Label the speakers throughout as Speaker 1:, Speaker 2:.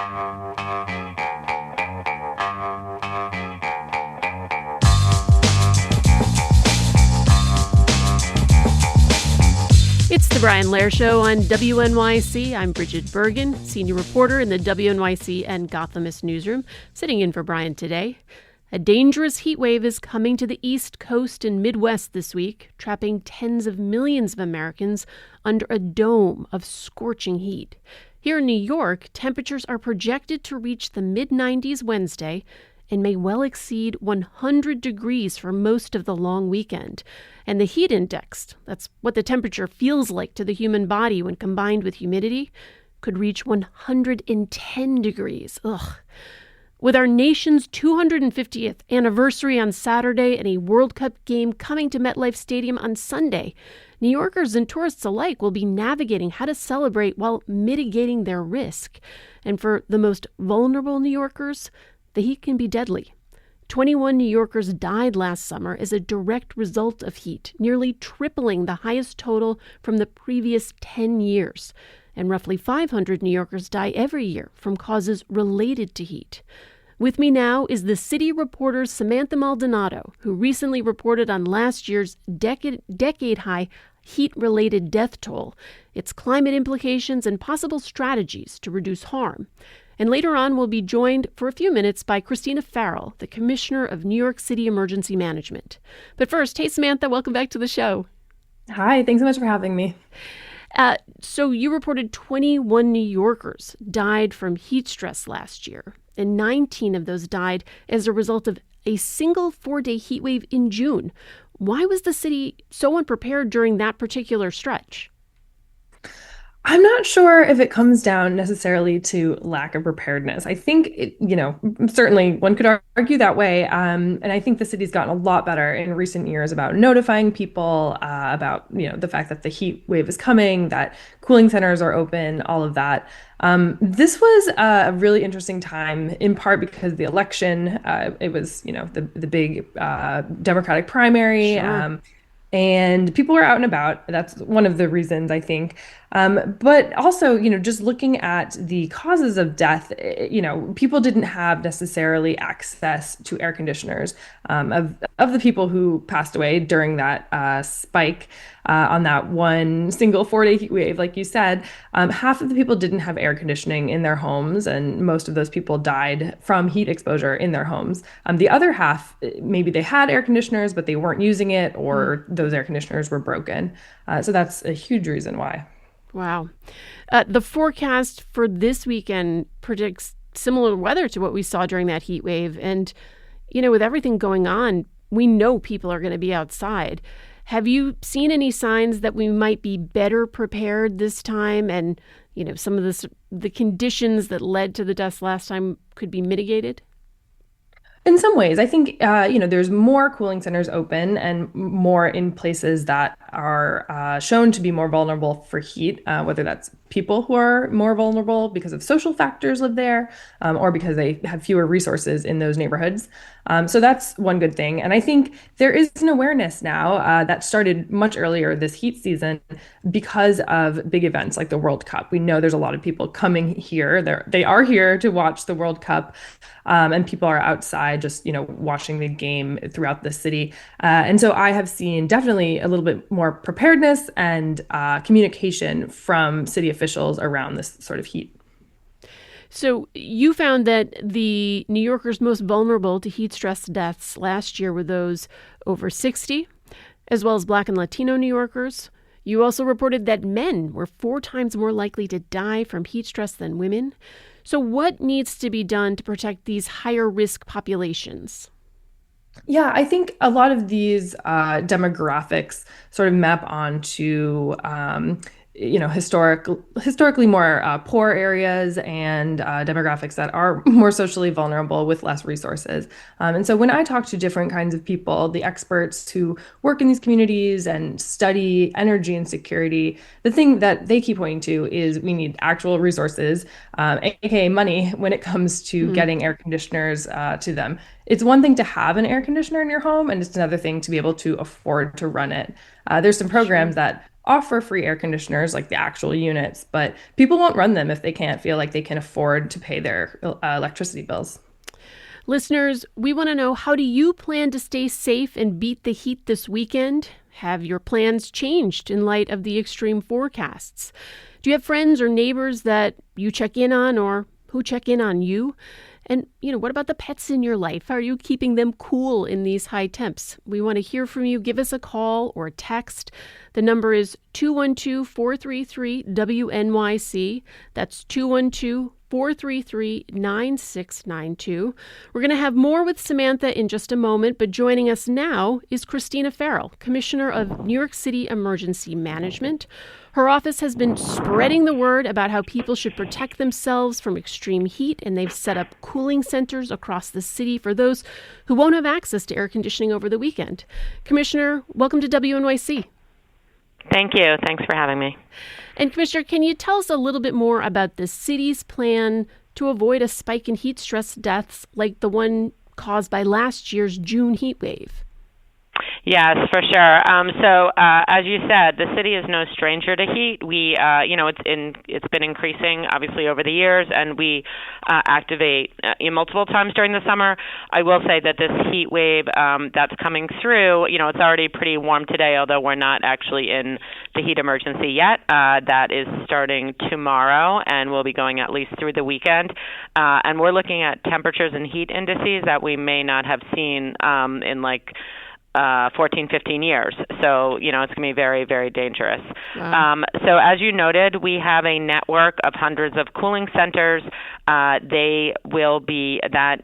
Speaker 1: It's the Brian Lehrer Show on WNYC. I'm Bridget Bergen, senior reporter in the WNYC and Gothamist newsroom, sitting in for Brian today. A dangerous heat wave is coming to the East Coast and Midwest this week, trapping tens of millions of Americans under a dome of scorching heat. Here in New York, temperatures are projected to reach the mid-90s Wednesday and may well exceed 100 degrees for most of the long weekend. And the heat index, that's what the temperature feels like to the human body when combined with humidity, could reach 110 degrees. Ugh. With our nation's 250th anniversary on Saturday and a World Cup game coming to MetLife Stadium on Sunday, New Yorkers and tourists alike will be navigating how to celebrate while mitigating their risk. And for the most vulnerable New Yorkers, the heat can be deadly. 21 New Yorkers died last summer as a direct result of heat, nearly tripling the highest total from the previous 10 years. And roughly 500 New Yorkers die every year from causes related to heat. With me now is the city reporter Samantha Maldonado, who recently reported on last year's decade-high heat-related death toll, its climate implications, and possible strategies to reduce harm. And later on, we'll be joined for a few minutes by Christina Farrell, the Commissioner of New York City Emergency Management. But first, hey, Samantha, welcome back to the show.
Speaker 2: Hi, thanks so much for having me.
Speaker 1: So you reported 21 New Yorkers died from heat stress last year, and 19 of those died as a result of a single 4-day heat wave in June. Why was the city so unprepared during that particular stretch?
Speaker 2: I'm not sure if it comes down necessarily to lack of preparedness. I think, certainly one could argue that way. And I think the city's gotten a lot better in recent years about notifying people about, the fact that the heat wave is coming, that cooling centers are open, all of that. This was a really interesting time, in part because the election, it was, the big Democratic primary.
Speaker 1: Sure.
Speaker 2: And people were out and about. That's one of the reasons, I think. But also, just looking at the causes of death, people didn't have necessarily access to air conditioners. Of the people who passed away during that spike on that one single 4-day heat wave, like you said, half of the people didn't have air conditioning in their homes, and most of those people died from heat exposure in their homes. The other half, maybe they had air conditioners, but they weren't using it, or those air conditioners were broken. So that's a huge reason why.
Speaker 1: Wow. The forecast for this weekend predicts similar weather to what we saw during that heat wave. And, with everything going on, we know people are going to be outside. Have you seen any signs that we might be better prepared this time and, some of the conditions that led to the deaths last time could be mitigated?
Speaker 2: In some ways, I think, there's more cooling centers open and more in places that are shown to be more vulnerable for heat, whether that's people who are more vulnerable because of social factors live there, or because they have fewer resources in those neighborhoods. So that's one good thing. And I think there is an awareness now that started much earlier this heat season because of big events like the World Cup. We know there's a lot of people coming here. They are here to watch the World Cup, and people are outside just, watching the game throughout the city. And so I have seen definitely a little bit more preparedness and communication from city officials around this sort of heat.
Speaker 1: So you found that the New Yorkers most vulnerable to heat stress deaths last year were those over 60, as well as Black and Latino New Yorkers. You also reported that men were 4 times more likely to die from heat stress than women. So what needs to be done to protect these higher risk populations?
Speaker 2: Yeah, I think a lot of these demographics sort of map onto historically more poor areas and demographics that are more socially vulnerable with less resources. And so when I talk to different kinds of people, the experts who work in these communities and study energy and security, the thing that they keep pointing to is we need actual resources, aka money, when it comes to getting air conditioners to them. It's one thing to have an air conditioner in your home, and it's another thing to be able to afford to run it. There's some programs that offer free air conditioners, like the actual units, but people won't run them if they can't feel like they can afford to pay their electricity bills.
Speaker 1: Listeners, we want to know, how do you plan to stay safe and beat the heat this weekend? Have your plans changed in light of the extreme forecasts? Do you have friends or neighbors that you check in on, or who check in on you? And, what about the pets in your life? How are you keeping them cool in these high temps? We want to hear from you. Give us a call or a text. The number is 212-433-WNYC. That's 212-433-9692. We're going to have more with Samantha in just a moment, but joining us now is Christina Farrell, Commissioner of New York City Emergency Management. Her office has been spreading the word about how people should protect themselves from extreme heat, and they've set up cooling centers across the city for those who won't have access to air conditioning over the weekend. Commissioner, welcome to WNYC.
Speaker 3: Thank you. Thanks for having me.
Speaker 1: And Commissioner, can you tell us a little bit more about the city's plan to avoid a spike in heat stress deaths like the one caused by last year's June heat wave?
Speaker 3: Yes, for sure. As you said, the city is no stranger to heat. It's been increasing obviously over the years, and we activate multiple times during the summer. I will say that this heat wave that's coming through, it's already pretty warm today, although we're not actually in the heat emergency yet. That is starting tomorrow, and we'll be going at least through the weekend. And we're looking at temperatures and heat indices that we may not have seen in 14, 15 years. So, it's going to be very, very dangerous. Wow. So as you noted, we have a network of hundreds of cooling centers. That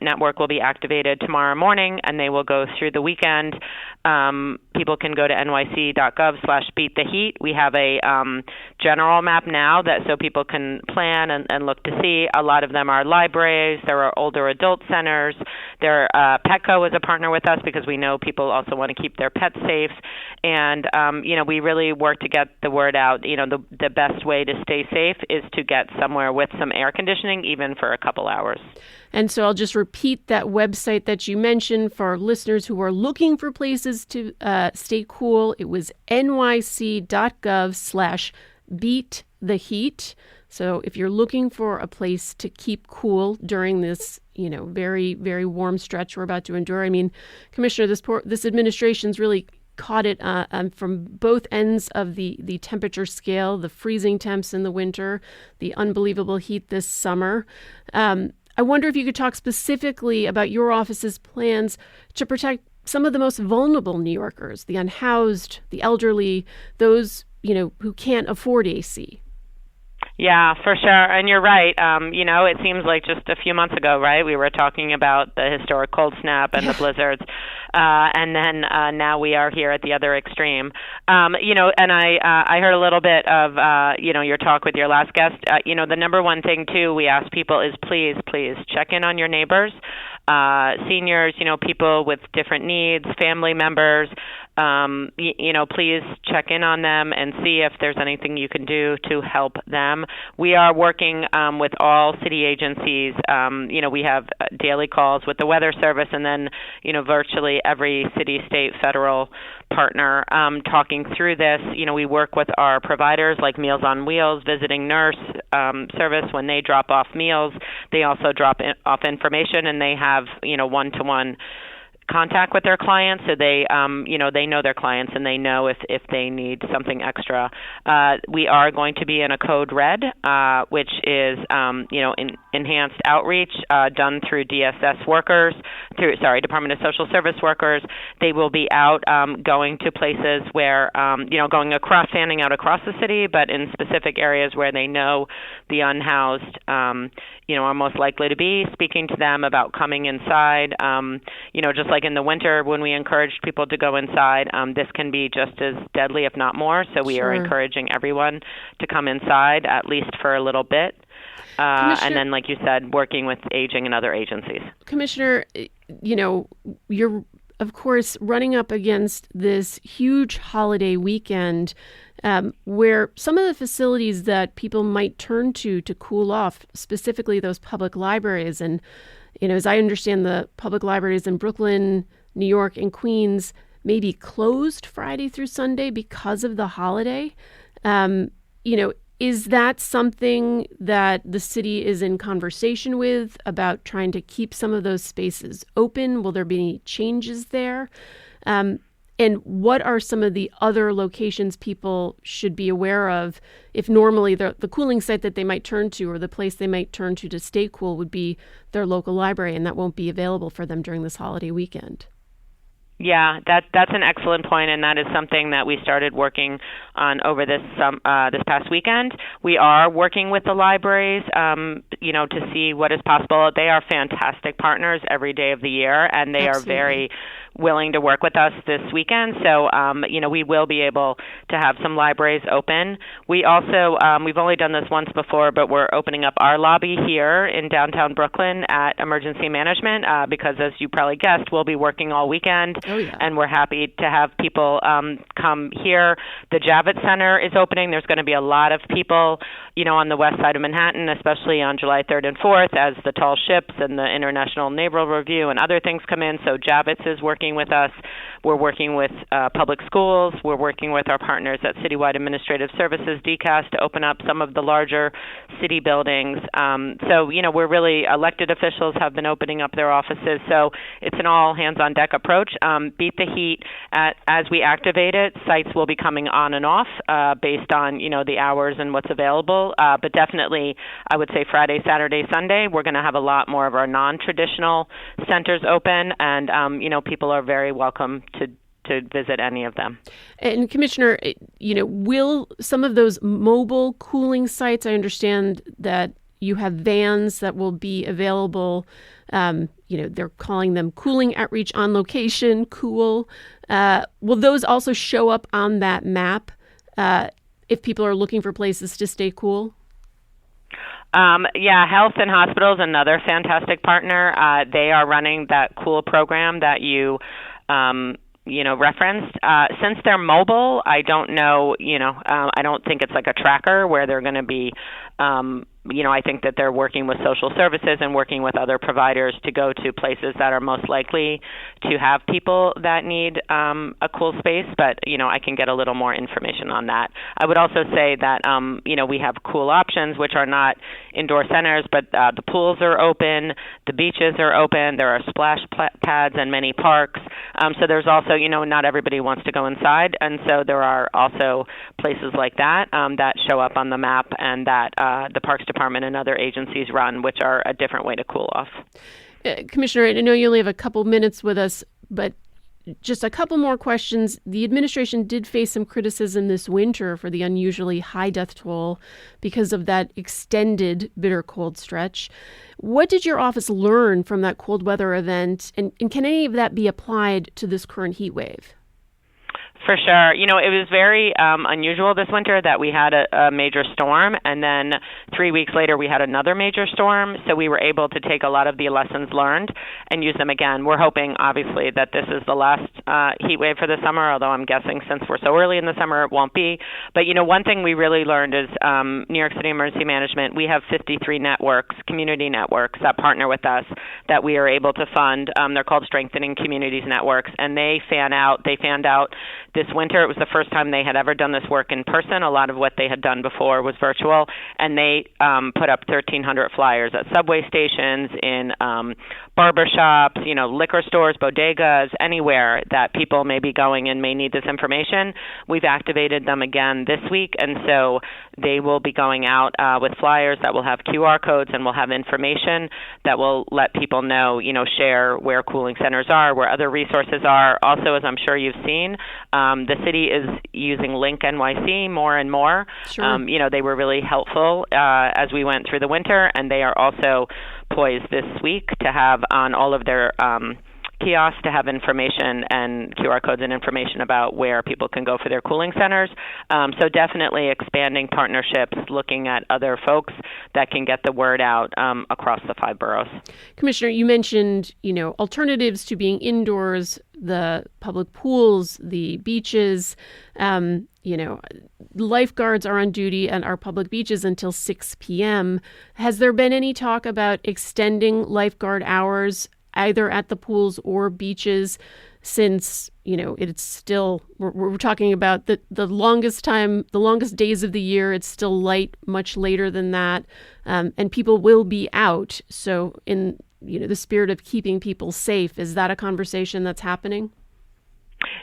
Speaker 3: network will be activated tomorrow morning, and they will go through the weekend. People can go to nyc.gov/beattheheat. We have a general map now so people can plan and look to see. A lot of them are libraries. There are older adult centers. Petco is a partner with us because we know people also want to keep their pets safe. And, we really work to get the word out. The best way to stay safe is to get somewhere with some air conditioning, even for a couple hours.
Speaker 1: And so I'll just repeat that website that you mentioned for our listeners who are looking for places to stay cool. It was nyc.gov/beattheheat. So if you're looking for a place to keep cool during this, very, very warm stretch we're about to endure. I mean, Commissioner, this administration's really caught it from both ends of the temperature scale, the freezing temps in the winter, the unbelievable heat this summer. I wonder if you could talk specifically about your office's plans to protect some of the most vulnerable New Yorkers, the unhoused, the elderly, those, who can't afford AC.
Speaker 3: Yeah, for sure. And you're right. It seems like just a few months ago, right, we were talking about the historic cold snap and the blizzards. And then now we are here at the other extreme. And I heard a little bit of, your talk with your last guest. The number one thing, too, we ask people is please check in on your neighbors, seniors, people with different needs, family members. Please check in on them and see if there's anything you can do to help them. We are working with all city agencies. We have daily calls with the Weather Service, and then, virtually every city, state, federal partner talking through this. We work with our providers like Meals on Wheels, Visiting Nurse Service. When they drop off meals, they also drop off information, and they have, one-to-one contact with their clients, so they know their clients and they know if they need something extra. We are going to be in a code red, which is enhanced outreach done through Department of Social Service workers. They will be out going to places where fanning out across the city, but in specific areas where they know the unhoused are most likely to be, speaking to them about coming inside. Just like in the winter when we encouraged people to go inside, this can be just as deadly, if not more. So we are encouraging everyone to come inside, at least for a little bit. And then, like you said, working with aging and other agencies. Commissioner,
Speaker 1: you're, of course, running up against this huge holiday weekend where some of the facilities that people might turn to cool off, specifically those public libraries. And, as I understand, the public libraries in Brooklyn, New York, and Queens maybe closed Friday through Sunday because of the holiday. Is that something that the city is in conversation with about trying to keep some of those spaces open? Will there be any changes there? And what are some of the other locations people should be aware of if normally the cooling site that they might turn to or the place they might turn to stay cool would be their local library, and that won't be available for them during this holiday weekend?
Speaker 3: Yeah, that's an excellent point, and that is something that we started working on over this past weekend. We are working with the libraries, to see what is possible. They are fantastic partners every day of the year, and they
Speaker 1: Absolutely.
Speaker 3: are very willing to work with us this weekend. So, we will be able to have some libraries open. We also, we've only done this once before, but we're opening up our lobby here in downtown Brooklyn at Emergency Management because, as you probably guessed, we'll be working all weekend.
Speaker 1: Oh, yeah.
Speaker 3: And we're happy to have people come here. The Javits Center is opening. There's going to be a lot of people, on the west side of Manhattan, especially on July 3rd and 4th as the tall ships and the International Naval Review and other things come in. So Javits is working with us. We're working with public schools. We're working with our partners at Citywide Administrative Services, DCAS, to open up some of the larger city buildings. We're really, elected officials have been opening up their offices. So it's an all hands on deck approach. Beat the heat. As we activate it, sites will be coming on and off based on, the hours and what's available. But definitely, I would say Friday, Saturday, Sunday, we're going to have a lot more of our non-traditional centers open. And, people are very welcome to visit any of them.
Speaker 1: And Commissioner, will some of those mobile cooling sites, I understand that you have vans that will be available. They're calling them Cooling Outreach on Location, cool. Will those also show up on that map if people are looking for places to stay cool?
Speaker 3: Health and Hospitals, another fantastic partner. They are running that cool program that you referenced. Since they're mobile, I don't know, I don't think it's like a tracker where they're going to be, I think that they're working with social services and working with other providers to go to places that are most likely to have people that need a cool space. But, I can get a little more information on that. I would also say that, we have cool options, which are not indoor centers, but the pools are open, the beaches are open, there are splash pads in many parks. So there's also, not everybody wants to go inside. And so there are also places like that that show up on the map and that the Parks Department and other agencies run, which are a different way to cool off.
Speaker 1: Commissioner, I know you only have a couple minutes with us, but just a couple more questions. The administration did face some criticism this winter for the unusually high death toll because of that extended bitter cold stretch. What did your office learn from that cold weather event, and can any of that be applied to this current heat wave?
Speaker 3: For sure. It was very unusual this winter that we had a major storm, and then 3 weeks later we had another major storm. So we were able to take a lot of the lessons learned and use them again. We're hoping, obviously, that this is the last heat wave for the summer, although I'm guessing since we're so early in the summer it won't be. But, one thing we really learned is New York City Emergency Management, we have 53 networks, community networks that partner with us that we are able to fund. They're called Strengthening Communities Networks, and they fanned out this winter. It was the first time they had ever done this work in person. A lot of what they had done before was virtual, and they put up 1,300 flyers at subway stations, in barbershops, liquor stores, bodegas, anywhere that people may be going and may need this information. We've activated them again this week, and so they will be going out with flyers that will have QR codes and will have information that will let people know, share where cooling centers are, where other resources are. Also, as I'm sure you've seen, the city is using Link NYC more and more.
Speaker 1: Sure.
Speaker 3: They were really helpful as we went through the winter, and they are also poised this week to have on all of their kiosks to have information and QR codes and information about where people can go for their cooling centers. So definitely expanding partnerships, looking at other folks that can get the word out across the 5 boroughs. Commissioner,
Speaker 1: you mentioned, alternatives to being indoors, the public pools, the beaches. Lifeguards are on duty at our public beaches until 6 p.m. Has there been any talk about extending lifeguard hours either at the pools or beaches, since, it's still, we're talking about the longest days of the year. It's still light much later than that. And people will be out. So in, the spirit of keeping people safe, is that a conversation that's happening?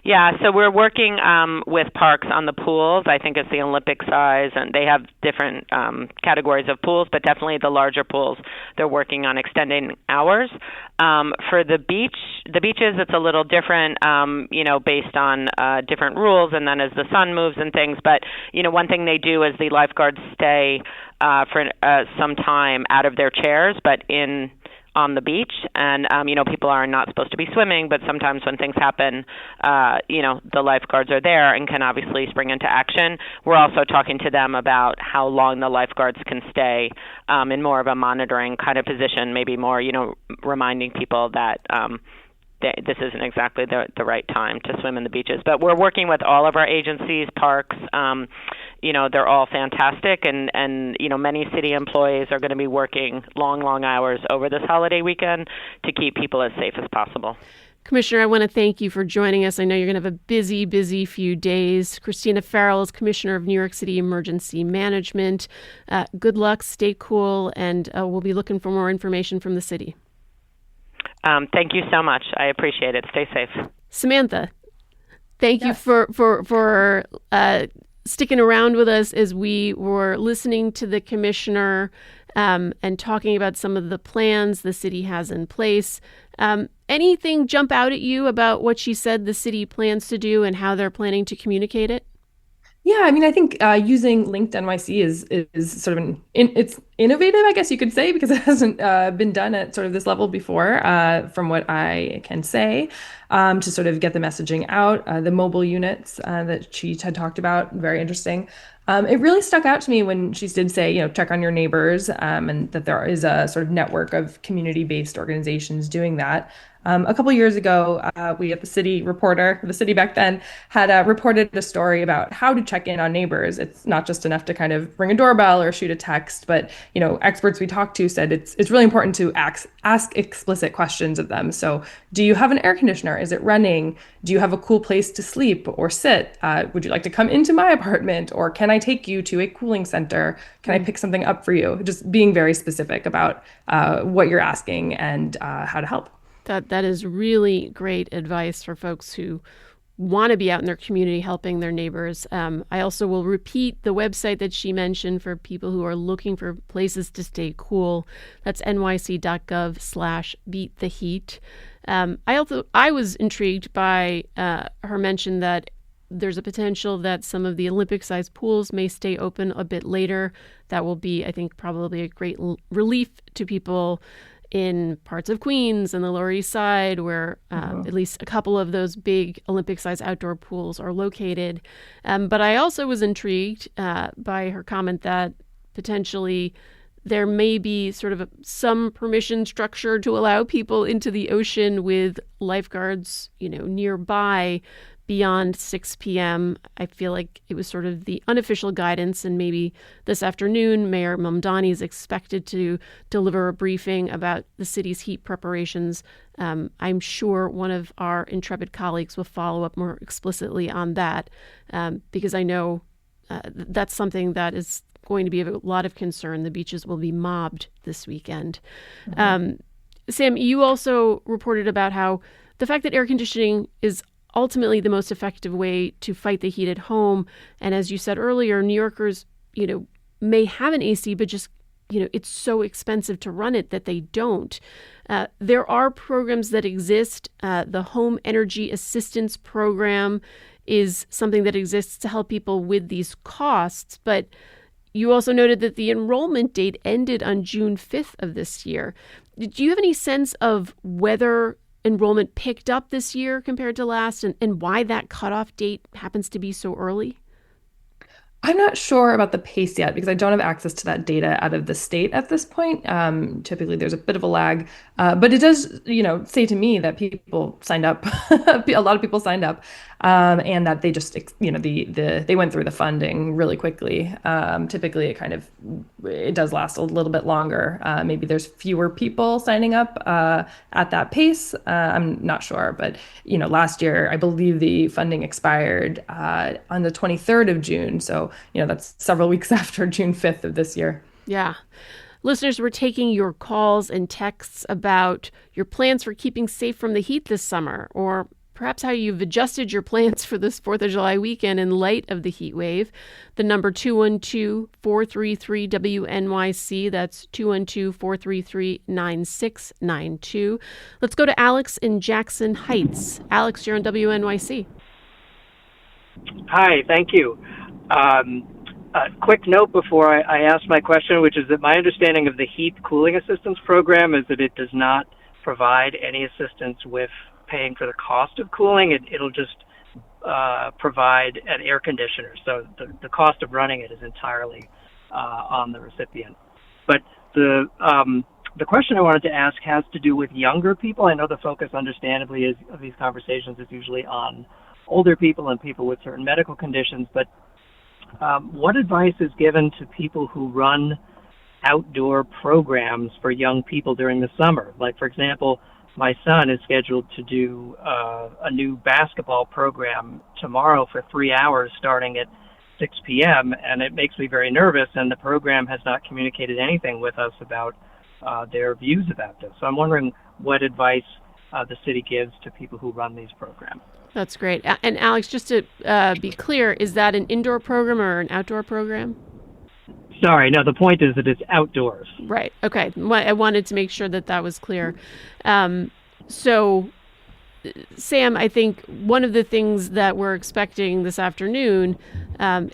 Speaker 3: Yeah, so we're working with parks on the pools. I think it's the Olympic size, and they have different categories of pools, but definitely the larger pools, they're working on extending hours. For the beaches, it's a little different, based on different rules, and then as the sun moves and things. But, one thing they do is the lifeguards stay for some time out of their chairs, but on the beach, and people are not supposed to be swimming, but sometimes when things happen, the lifeguards are there and can obviously spring into action. We're also talking to them about how long the lifeguards can stay in more of a monitoring kind of position, maybe more, reminding people that this isn't exactly the right time to swim in the beaches. But we're working with all of our agencies, parks. They're all fantastic, and many city employees are going to be working long hours over this holiday weekend to keep people as safe as possible.
Speaker 1: Commissioner, I want to thank you for joining us. I know you're going to have a busy few days. Christina Farrell is Commissioner of New York City Emergency Management. Good luck, stay cool, and we'll be looking for more information from the city.
Speaker 3: Thank you so much. I appreciate it. Stay safe.
Speaker 1: Samantha, thank you for sticking around with us as we were listening to the commissioner and talking about some of the plans the city has in place. Anything jump out at you about what she said the city plans to do and how they're planning to communicate it?
Speaker 2: Yeah, I mean, I think using Linked NYC is sort of it's innovative, I guess you could say, because it hasn't been done at sort of this level before, from what I can say, to sort of get the messaging out. The mobile units that she had talked about, very interesting. It really stuck out to me when she did say, check on your neighbors, and that there is a sort of network of community-based organizations doing that. A couple years ago, we at the city back then, had reported a story about how to check in on neighbors. It's not just enough to kind of ring a doorbell or shoot a text, but experts we talked to said it's really important to ask explicit questions of them. So, do you have an air conditioner? Is it running? Do you have a cool place to sleep or sit? Would you like to come into my apartment, or can I take you to a cooling center? Can I pick something up for you? Just being very specific about what you're asking and how to help.
Speaker 1: That is really great advice for folks who want to be out in their community helping their neighbors. I also will repeat the website that she mentioned for people who are looking for places to stay cool. That's nyc.gov/beattheheat. I was intrigued by her mention that there's a potential that some of the Olympic-sized pools may stay open a bit later. That will be, I think, probably a great relief to people in parts of Queens and the Lower East Side, where at least a couple of those big Olympic-sized outdoor pools are located. But I also was intrigued by her comment that potentially there may be sort of some permission structure to allow people into the ocean with lifeguards, nearby beyond 6 p.m. I feel like it was sort of the unofficial guidance, and maybe this afternoon, Mayor Mamdani is expected to deliver a briefing about the city's heat preparations. I'm sure one of our intrepid colleagues will follow up more explicitly on that, because I know that's something that is going to be of a lot of concern. The beaches will be mobbed this weekend. Sam, you also reported about how the fact that air conditioning is ultimately the most effective way to fight the heat at home. And as you said earlier, New Yorkers, may have an AC, but just, it's so expensive to run it that they don't. There are programs that exist. The Home Energy Assistance Program is something that exists to help people with these costs. But you also noted that the enrollment date ended on June 5th of this year. Do you have any sense of whether enrollment picked up this year compared to last, and why that cutoff date happens to be so early?
Speaker 2: I'm not sure about the pace yet because I don't have access to that data out of the state at this point. Typically, there's a bit of a lag, but it does, say to me that people signed up. A lot of people signed up, and that they just, they went through the funding really quickly. Typically, it does last a little bit longer. Maybe there's fewer people signing up at that pace. I'm not sure, but last year I believe the funding expired on the 23rd of June. So that's several weeks after June 5th of this year.
Speaker 1: Yeah. Listeners, we're taking your calls and texts about your plans for keeping safe from the heat this summer, or perhaps how you've adjusted your plans for this 4th of July weekend in light of the heat wave. The number 212-433-WNYC. That's 212-433-9692. Let's go to Alex in Jackson Heights. Alex, you're on WNYC.
Speaker 4: Hi, thank you. A quick note before I ask my question, which is that my understanding of the heat cooling assistance program is that it does not provide any assistance with paying for the cost of cooling. It'll just provide an air conditioner. So the cost of running it is entirely on the recipient. But the question I wanted to ask has to do with younger people. I know the focus, understandably, of these conversations is usually on older people and people with certain medical conditions, but what advice is given to people who run outdoor programs for young people during the summer? Like, for example, my son is scheduled to do a new basketball program tomorrow for 3 hours starting at 6 p.m., and it makes me very nervous, and the program has not communicated anything with us about their views about this. So I'm wondering what advice the city gives to people who run these programs.
Speaker 1: That's great. And Alex, just to be clear, is that an indoor program or an outdoor program?
Speaker 4: Sorry, no, the point is that it's outdoors.
Speaker 1: Right. Okay. I wanted to make sure that was clear. So, Sam, I think one of the things that we're expecting this afternoon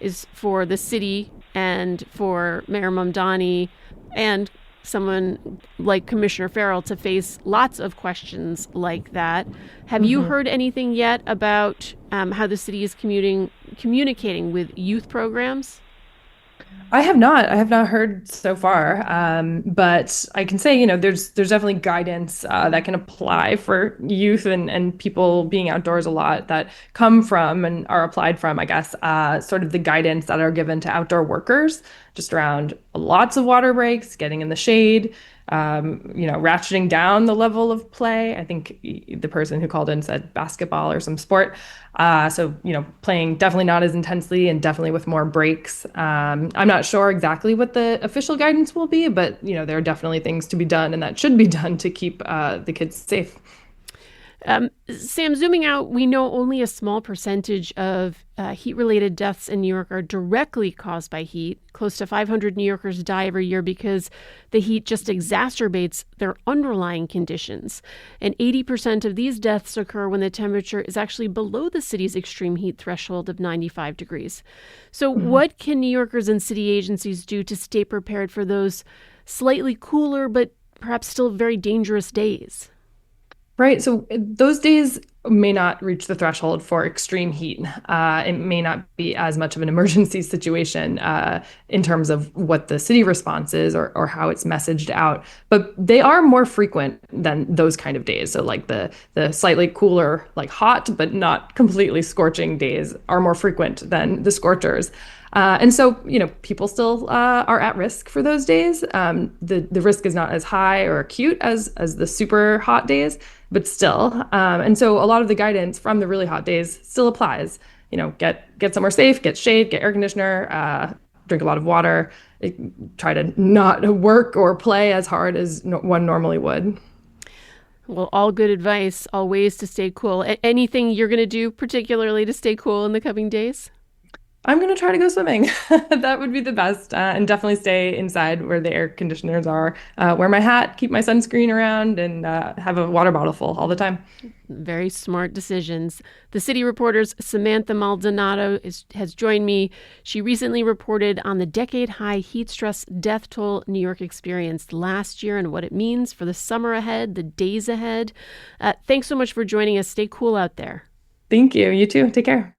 Speaker 1: is for the city and for Mayor Mamdani and someone like Commissioner Farrell to face lots of questions like that. Have you heard anything yet about how the city is communicating with youth programs?
Speaker 2: I have not heard so far. But I can say, there's definitely guidance that can apply for youth and people being outdoors a lot that come from and are applied from, I guess, sort of the guidance that are given to outdoor workers, just around lots of water breaks, getting in the shade, ratcheting down the level of play. I think the person who called in said basketball or some sport. So, playing definitely not as intensely and definitely with more breaks. I'm not sure exactly what the official guidance will be, but, there are definitely things to be done and that should be done to keep the kids safe.
Speaker 1: Sam, zooming out, we know only a small percentage of heat-related deaths in New York are directly caused by heat. Close to 500 New Yorkers die every year because the heat just exacerbates their underlying conditions. And 80% of these deaths occur when the temperature is actually below the city's extreme heat threshold of 95 degrees. So what can New Yorkers and city agencies do to stay prepared for those slightly cooler but perhaps still very dangerous days?
Speaker 2: Right. So those days may not reach the threshold for extreme heat. It may not be as much of an emergency situation in terms of what the city response is or how it's messaged out. But they are more frequent than those kind of days. So like the slightly cooler, like hot, but not completely scorching days are more frequent than the scorchers. And so, people still are at risk for those days. The risk is not as high or acute as the super hot days, but still. And so a lot of the guidance from the really hot days still applies. Get somewhere safe, get shade, get air conditioner, drink a lot of water, try to not work or play as hard as one normally would.
Speaker 1: Well, all good advice, all ways to stay cool. Anything you're going to do particularly to stay cool in the coming days?
Speaker 2: I'm going to try to go swimming. That would be the best. And definitely stay inside where the air conditioners are. Wear my hat, keep my sunscreen around, and have a water bottle full all the time.
Speaker 1: Very smart decisions. The City Reporter's Samantha Maldonado has joined me. She recently reported on the decade-high heat stress death toll New York experienced last year and what it means for the summer ahead, the days ahead. Thanks so much for joining us. Stay cool out there.
Speaker 2: Thank you. You too. Take care.